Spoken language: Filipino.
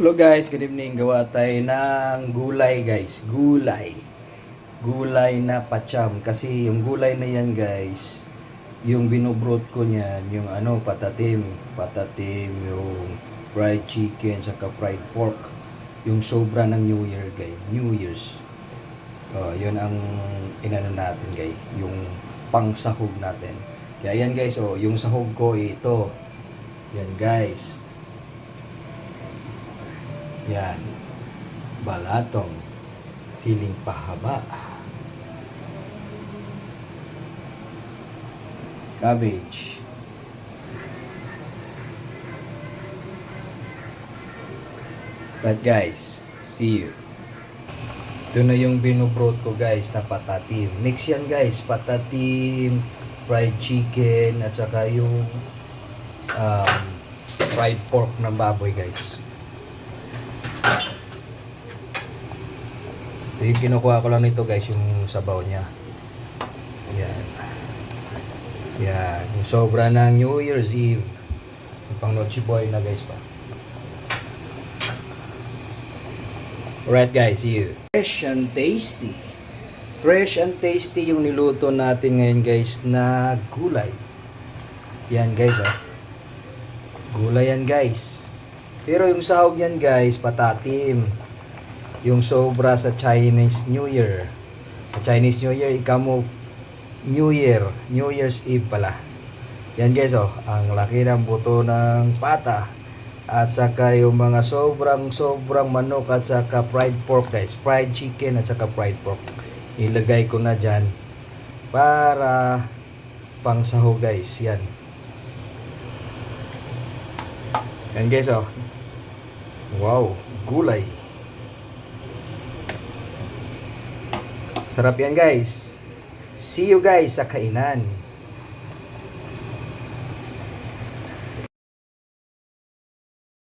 Hello guys, good evening. Gawa tayo ng gulay guys. Gulay. Gulay na pacham. Kasi yung gulay na yan guys, yung binubrot ko niyan, yung patatim. Patatim, yung fried chicken, saka fried pork. Yung sobra ng New Year guys. New Year's. Yun ang inano natin guys. Yung pangsahog natin. Kaya yan guys, yung sahog ko ito. Yan guys. Yan. Balatong. Siling pahaba. Cabbage. But guys, see you. Ito na yung binubrot ko guys na patatim. Mix yan guys. Patatim, fried chicken, at saka yung fried pork ng baboy guys. Ito yung kinukuha ko lang nito guys, yung sabaw niya. Yan. Yan. Yung sobra ng New Year's Eve. Yung pang Noche Boy na guys pa. Alright guys, see you. Fresh and tasty. Fresh and tasty yung niluto natin ngayon guys na gulay. Yan guys Gulay yan guys. Pero yung sahog yan guys, patatim. Yung sobra sa Chinese New Year. Sa Chinese New Year, ikamo New Year. New Year's Eve pala. Yan guys ang laki ng buto ng pata. At saka yung mga sobrang manok at saka fried pork guys. Fried chicken at saka fried pork. Ilagay ko na dyan para pang sahog guys. Yan. Yan guys Wow, gulay. Sarap yan guys. See you guys sa kainan.